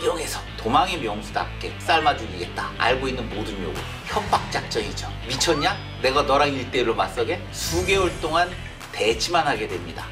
이용해서 도망의 명수답게 삶아 죽이겠다. 알고 있는 모든 요구. 협박 작전이죠. 미쳤냐? 내가 너랑 1대1로 맞서게? 수개월 동안 대치만 하게 됩니다.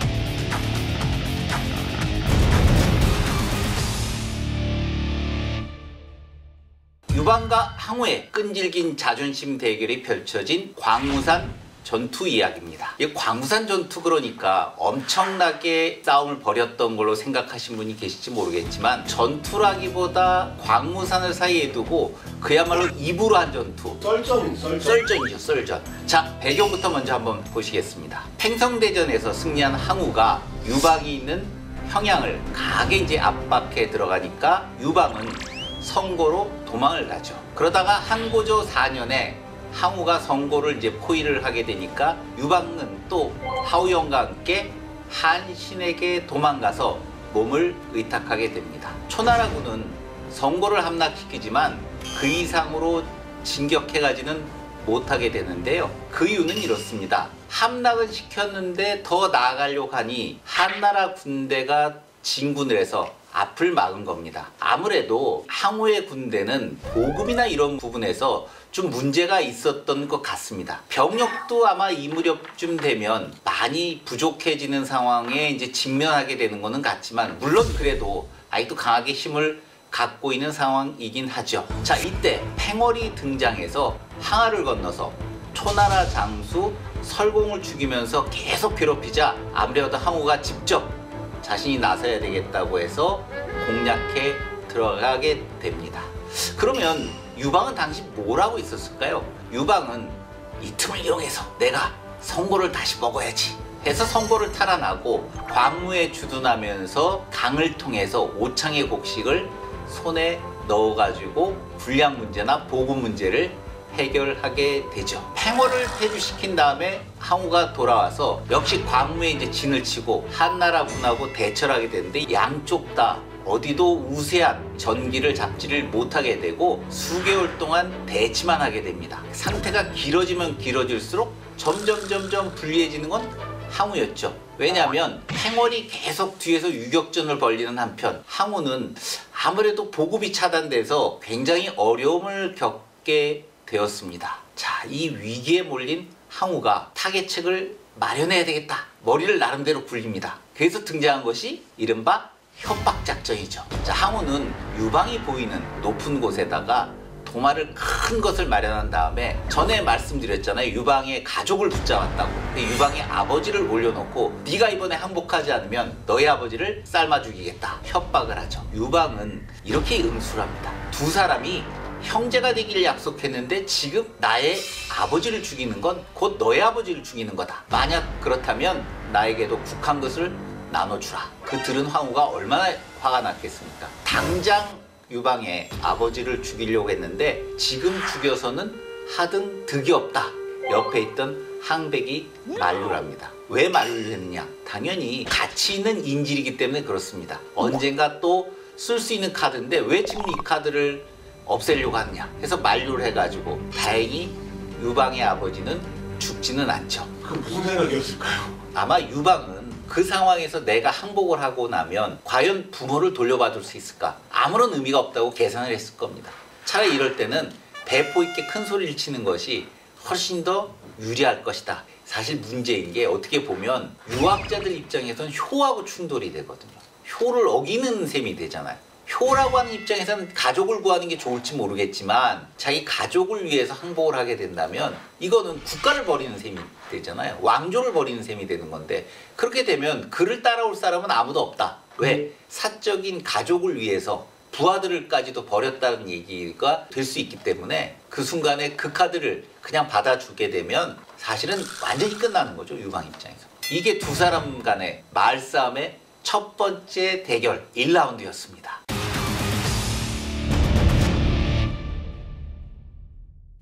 유방과 항우의 끈질긴 자존심 대결이 펼쳐진 광무산 전투 이야기입니다. 이 광무산 전투 그러니까 엄청나게 싸움을 벌였던 걸로 생각하신 분이 계실지 모르겠지만 전투라기보다 광무산을 사이에 두고 그야말로 입으로 한 전투. 썰전이죠, 썰전. 자, 배경부터 먼저 한번 보시겠습니다. 팽성대전에서 승리한 항우가 유방이 있는 평양을 강하게 이제 압박해 들어가니까 유방은 성고로 도망을 가죠. 그러다가 한고조 4년에 항우가 성고를 이제 포위를 하게 되니까 유방은 또 하우영과 함께 한신에게 도망가서 몸을 의탁하게 됩니다. 초나라군은 성고를 함락시키지만 그 이상으로 진격해가지는 못하게 되는데요. 그 이유는 이렇습니다. 함락은 시켰는데 더 나아가려고 하니 한나라 군대가 진군을 해서 앞을 막은 겁니다. 아무래도 항우의 군대는 보급이나 이런 부분에서 좀 문제가 있었던 것 같습니다. 병력도 아마 이 무렵쯤 되면 많이 부족해지는 상황에 이제 직면하게 되는 것은 같지만 물론 그래도 아직도 강하게 힘을 갖고 있는 상황이긴 하죠. 자, 이때 팽월이 등장해서 항하를 건너서 초나라 장수 설공을 죽이면서 계속 괴롭히자 아무래도 항우가 직접 자신이 나서야 되겠다고 해서 공략해 들어가게 됩니다. 그러면 유방은 당시 뭘 하고 있었을까요? 유방은 이 틈을 이용해서 내가 성고를 다시 먹어야지 해서 성고를 탈환하고 광무에 주둔하면서 강을 통해서 오창의 곡식을 손에 넣어가지고 군량 문제나 보급 문제를 해결하게 되죠. 팽월을 폐주시킨 다음에 항우가 돌아와서 역시 광무에 이제 진을 치고 한나라군하고 대처를 하게 되는데 양쪽 다 어디도 우세한 전기를 잡지를 못하게 되고 수개월 동안 대치만 하게 됩니다. 상태가 길어지면 길어질수록 점점 불리해지는 건 항우였죠. 왜냐하면 팽월이 계속 뒤에서 유격전을 벌리는 한편 항우는 아무래도 보급이 차단돼서 굉장히 어려움을 겪게 되었습니다. 자, 이 위기에 몰린 항우가 타개책을 마련해야 되겠다. 머리를 나름대로 굴립니다. 그래서 등장한 것이 이른바 협박작전이죠. 자, 항우는 유방이 보이는 높은 곳에다가 도마를 큰 것을 마련한 다음에 전에 말씀드렸잖아요. 유방의 가족을 붙잡았다고. 유방의 아버지를 올려놓고 네가 이번에 항복하지 않으면 너의 아버지를 삶아 죽이겠다. 협박을 하죠. 유방은 이렇게 응수합니다. 두 사람이 형제가 되기를 약속했는데 지금 나의 아버지를 죽이는 건 곧 너의 아버지를 죽이는 거다. 만약 그렇다면 나에게도 국한 것을 나눠주라. 그 들은 항우가 얼마나 화가 났겠습니까? 당장 유방의 아버지를 죽이려고 했는데 지금 죽여서는 하등 득이 없다. 옆에 있던 항백이 만류를 합니다. 왜 만류를 했느냐? 당연히 가치 있는 인질이기 때문에 그렇습니다. 언젠가 또 쓸 수 있는 카드인데 왜 지금 이 카드를 없애려고 하느냐 해서 만류를 해가지고 다행히 유방의 아버지는 죽지는 않죠. 그럼 무슨 생각이었을까요? 아마 유방은 그 상황에서 내가 항복을 하고 나면 과연 부모를 돌려받을 수 있을까? 아무런 의미가 없다고 계산을 했을 겁니다. 차라리 이럴 때는 배포 있게 큰 소리를 치는 것이 훨씬 더 유리할 것이다. 사실 문제인 게 어떻게 보면 유학자들 입장에서는 효하고 충돌이 되거든요. 효를 어기는 셈이 되잖아요. 효라고 하는 입장에서는 가족을 구하는 게 좋을지 모르겠지만 자기 가족을 위해서 항복을 하게 된다면 이거는 국가를 버리는 셈이 되잖아요. 왕조를 버리는 셈이 되는 건데 그렇게 되면 그를 따라올 사람은 아무도 없다. 왜? 사적인 가족을 위해서 부하들까지도 버렸다는 얘기가 될 수 있기 때문에 그 순간에 그 카드를 그냥 받아주게 되면 사실은 완전히 끝나는 거죠. 유방 입장에서. 이게 두 사람 간의 말싸움의 첫 번째 대결 1라운드였습니다.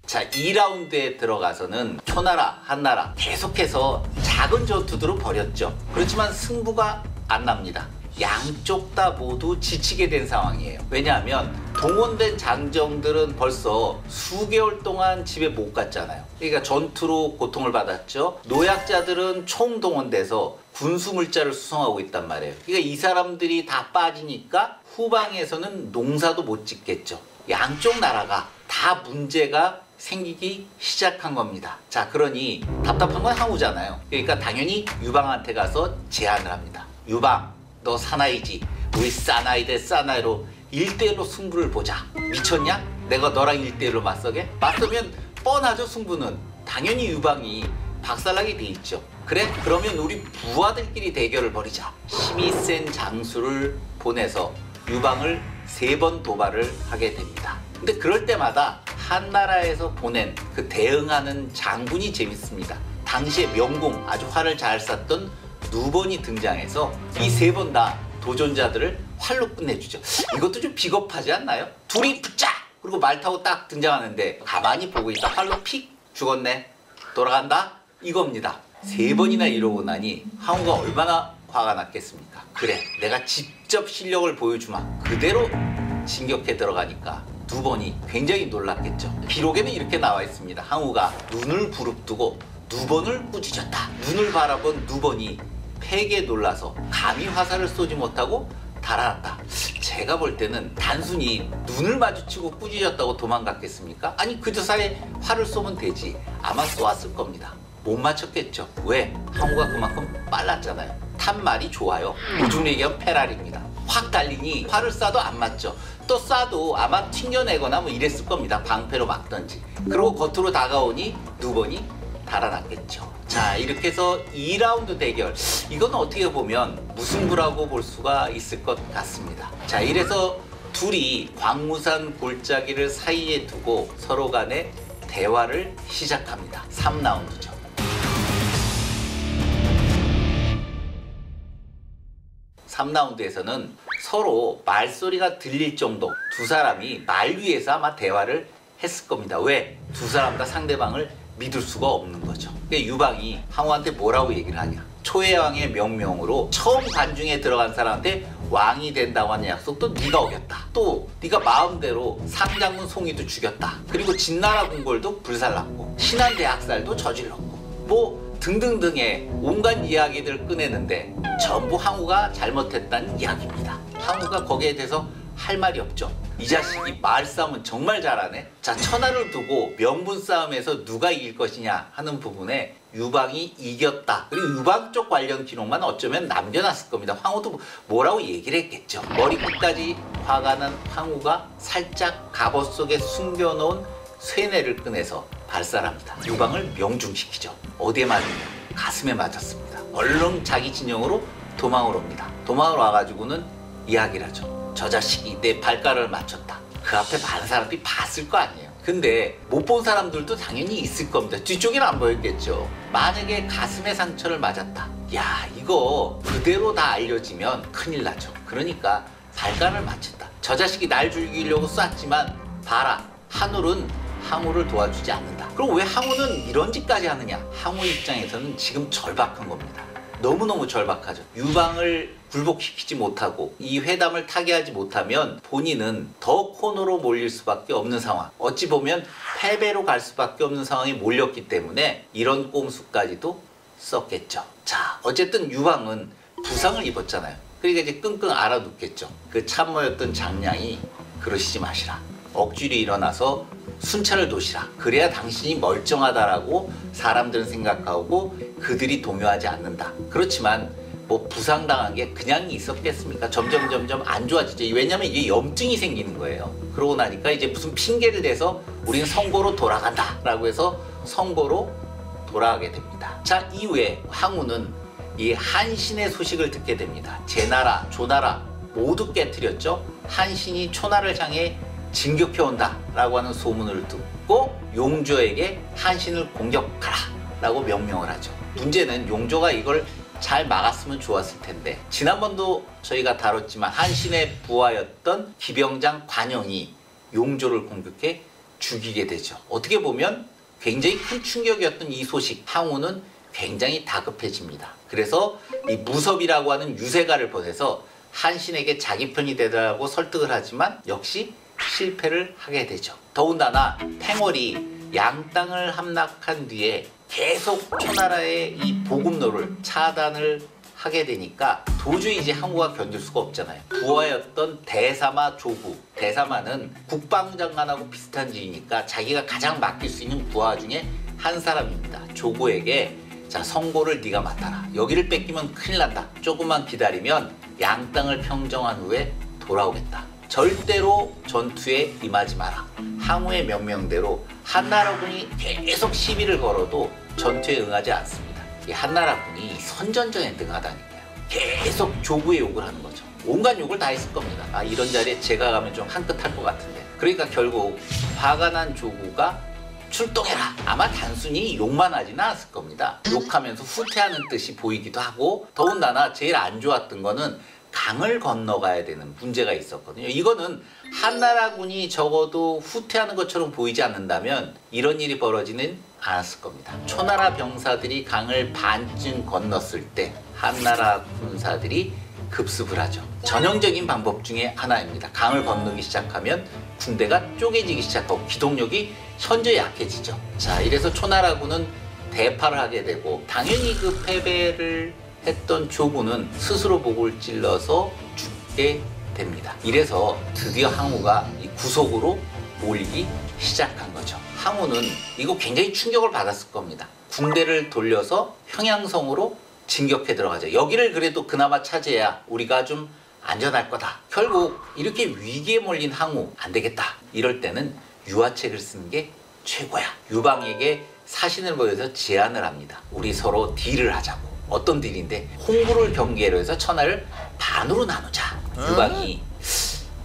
자, 2라운드에 들어가서는 초나라, 한나라 계속해서 작은 전투들을 벌였죠. 그렇지만 승부가 안 납니다. 양쪽 다 모두 지치게 된 상황이에요. 왜냐하면 동원된 장정들은 벌써 수개월 동안 집에 못 갔잖아요. 그러니까 전투로 고통을 받았죠. 노약자들은 총동원돼서 군수물자를 수송하고 있단 말이에요. 그러니까 이 사람들이 다 빠지니까 후방에서는 농사도 못 짓겠죠. 양쪽 나라가 다 문제가 생기기 시작한 겁니다. 자, 그러니 답답한 건 항우잖아요. 그러니까 당연히 유방한테 가서 제안을 합니다. 유방, 너 사나이지. 우리 사나이 대 사나이로 1대1로 승부를 보자. 미쳤냐? 내가 너랑 1대1로 맞서게? 맞서면 뻔하죠, 승부는. 당연히 유방이 박살나게 돼 있죠. 그래? 그러면 우리 부하들끼리 대결을 벌이자. 힘이 센 장수를 보내서 유방을 3번 도발을 하게 됩니다. 근데 그럴 때마다 한나라에서 보낸 그 대응하는 장군이 재밌습니다. 당시에 명공, 아주 활을 잘 쐈던 누번이 등장해서 이 3번 다 도전자들을 활로 끝내주죠. 이것도 좀 비겁하지 않나요? 둘이 붙자! 그리고 말 타고 딱 등장하는데 가만히 보고 있다 활로 픽! 죽었네. 돌아간다? 이겁니다. 3번이나 이러고 나니 항우가 얼마나 화가 났겠습니까? 그래, 내가 직접 실력을 보여주마. 그대로 진격해 들어가니까 누번이 굉장히 놀랐겠죠. 기록에는 이렇게 나와 있습니다. 항우가 눈을 부릅뜨고 누번을 꾸짖었다. 눈을 바라본 누번이 패기에 놀라서 감히 화살을 쏘지 못하고 달아났다. 제가 볼 때는 단순히 눈을 마주치고 꾸짖었다고 도망갔겠습니까? 아니, 그 사이에 활을 쏘면 되지. 아마 쏘았을 겁니다. 못 맞췄겠죠. 왜? 항우가 그만큼 빨랐잖아요. 탄 말이 좋아요. 요즘 얘기하면 페라리입니다. 확 달리니 활을 쏴도 안 맞죠. 또 쏴도 아마 튕겨내거나 뭐 이랬을 겁니다. 방패로 막던지. 그리고 겉으로 다가오니 누번이 달아났겠죠. 자, 이렇게 해서 2라운드 대결. 이건 어떻게 보면 무승부라고 볼 수가 있을 것 같습니다. 자, 이래서 둘이 광무산 골짜기를 사이에 두고 서로 간에 대화를 시작합니다. 3라운드죠. 3라운드에서는 서로 말소리가 들릴 정도 두 사람이 말 위에서 아마 대화를 했을 겁니다. 왜? 두 사람 다 상대방을 믿을 수가 없는 거죠. 그러니까 유방이 항우한테 뭐라고 얘기를 하냐. 초해왕의 명명으로 처음 관중에 들어간 사람한테 왕이 된다고 하는 약속도 네가 어겼다. 또 네가 마음대로 상장군 송이도 죽였다. 그리고 진나라 궁궐도 불살랐고 신한대학살도 저질렀고 뭐 등등등의 온갖 이야기들을 꺼내는데 전부 항우가 잘못했다는 이야기입니다. 항우가 거기에 대해서 할 말이 없죠. 이 자식이 말싸움은 정말 잘하네. 자, 천하를 두고 명분 싸움에서 누가 이길 것이냐 하는 부분에 유방이 이겼다. 그리고 유방 쪽 관련 기록만 어쩌면 남겨놨을 겁니다. 항우도 뭐라고 얘기를 했겠죠. 머리끝까지 화가 난 항우가 살짝 갑옷 속에 숨겨놓은 쇠뇌를 꺼내서 발살합니다. 유방을 명중시키죠. 어디에 맞느냐? 가슴에 맞았습니다. 얼른 자기 진영으로 도망을 옵니다. 도망을 와가지고는 이야기를 하죠. 저 자식이 내 발가락을 맞췄다. 그 앞에 많은 사람들이 봤을 거 아니에요. 근데 못 본 사람들도 당연히 있을 겁니다. 뒤쪽에는 안 보였겠죠. 만약에 가슴에 상처를 맞았다. 야, 이거 그대로 다 알려지면 큰일 나죠. 그러니까 발가락을 맞췄다. 저 자식이 날 죽이려고 쐈지만 봐라, 하늘은 항우를 도와주지 않는다. 그럼 왜 항우는 이런 짓까지 하느냐? 항우 입장에서는 지금 절박한 겁니다. 너무너무 절박하죠. 유방을 굴복시키지 못하고 이 회담을 타개하지 못하면 본인은 더 코너로 몰릴 수밖에 없는 상황. 어찌 보면 패배로 갈 수밖에 없는 상황에 몰렸기 때문에 이런 꼼수까지도 썼겠죠. 자, 어쨌든 유방은 부상을 입었잖아요. 그러니까 이제 끙끙 앓아눕겠죠. 그 참모였던 장량이 그러시지 마시라. 억지로 일어나서 순찰을 도시라. 그래야 당신이 멀쩡하다라고 사람들은 생각하고 그들이 동요하지 않는다. 그렇지만 뭐 부상당한 게 그냥 있었겠습니까? 점점 안 좋아지죠. 왜냐면 이게 염증이 생기는 거예요. 그러고 나니까 이제 무슨 핑계를 대서 우리는 성고로 돌아간다 라고 해서 성고로 돌아가게 됩니다. 자, 이후에 항우는 이 한신의 소식을 듣게 됩니다. 제나라, 조나라 모두 깨트렸죠. 한신이 초나를 향해 진격해온다 라고 하는 소문을 듣고 용조에게 한신을 공격하라 라고 명령을 하죠. 문제는 용조가 이걸 잘 막았으면 좋았을 텐데, 지난번도 저희가 다뤘지만 한신의 부하였던 기병장 관영이 용조를 공격해 죽이게 되죠. 어떻게 보면 굉장히 큰 충격이었던 이 소식, 항우는 굉장히 다급해집니다. 그래서 이 무섭이라고 하는 유세가를 보내서 한신에게 자기 편이 되라고 설득을 하지만 역시 실패를 하게 되죠. 더군다나 팽월이 양땅을 함락한 뒤에 계속 초나라의 이 보급로를 차단을 하게 되니까 도저히 이제 항우가 견딜 수가 없잖아요. 부하였던 대사마 조구, 대사마는 국방장관하고 비슷한 지위니까 자기가 가장 맡길 수 있는 부하 중에 한 사람입니다. 조구에게 자, 성고를 네가 맡아라. 여기를 뺏기면 큰일 난다. 조금만 기다리면 양땅을 평정한 후에 돌아오겠다. 절대로 전투에 임하지 마라. 항우의 명령대로 한나라군이 계속 시비를 걸어도 전투에 응하지 않습니다. 이 한나라군이 선전전에 능하다니까요. 계속 조구의 욕을 하는 거죠. 온갖 욕을 다 했을 겁니다. 아, 이런 자리에 제가 가면 좀 한끗할 것 같은데. 그러니까 결국 화가 난 조구가 출동해라. 아마 단순히 욕만 하지는 않았을 겁니다. 욕하면서 후퇴하는 뜻이 보이기도 하고, 더군다나 제일 안 좋았던 거는 강을 건너가야 되는 문제가 있었거든요. 이거는 한나라군이 적어도 후퇴하는 것처럼 보이지 않는다면 이런 일이 벌어지는 않았을 겁니다. 초나라 병사들이 강을 반쯤 건넜을 때 한나라 군사들이 급습을 하죠. 전형적인 방법 중에 하나입니다. 강을 건너기 시작하면 군대가 쪼개지기 시작하고 기동력이 현저히 약해지죠. 자, 이래서 초나라군은 대파를 하게 되고, 당연히 그 패배를 했던 조구는 스스로 목을 찔러서 죽게 됩니다. 이래서 드디어 항우가 이 구속으로 몰리기 시작한 거죠. 항우는 이거 굉장히 충격을 받았을 겁니다. 군대를 돌려서 평양성으로 진격해 들어가죠. 여기를 그래도 그나마 차지해야 우리가 좀 안전할 거다. 결국 이렇게 위기에 몰린 항우, 안 되겠다. 이럴 때는 유화책을 쓰는 게 최고야. 유방에게 사신을 보여서 제안을 합니다. 우리 서로 딜을 하자고. 어떤 딜인데, 홍구를 경계로 해서 천하를 반으로 나누자. 유방이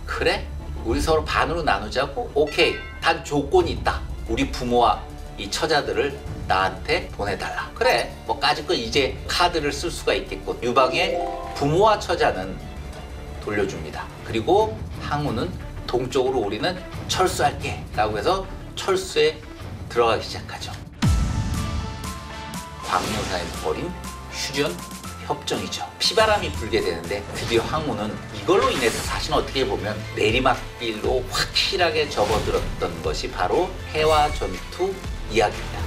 그래? 우리 서로 반으로 나누자고? 오케이. 단 조건이 있다. 우리 부모와 이 처자들을 나한테 보내달라. 그래, 뭐 까짓 거 이제 카드를 쓸 수가 있겠고, 유방의 부모와 처자는 돌려줍니다. 그리고 항우는 동쪽으로 우리는 철수할게 라고 해서 철수에 들어가기 시작하죠. 광묘사에서 벌인 휴전 협정이죠. 피바람이 불게 되는데 드디어 항우는 이걸로 인해서 사실 어떻게 보면 내리막길로 확실하게 접어들었던 것이 바로 해화 전투 이야기입니다.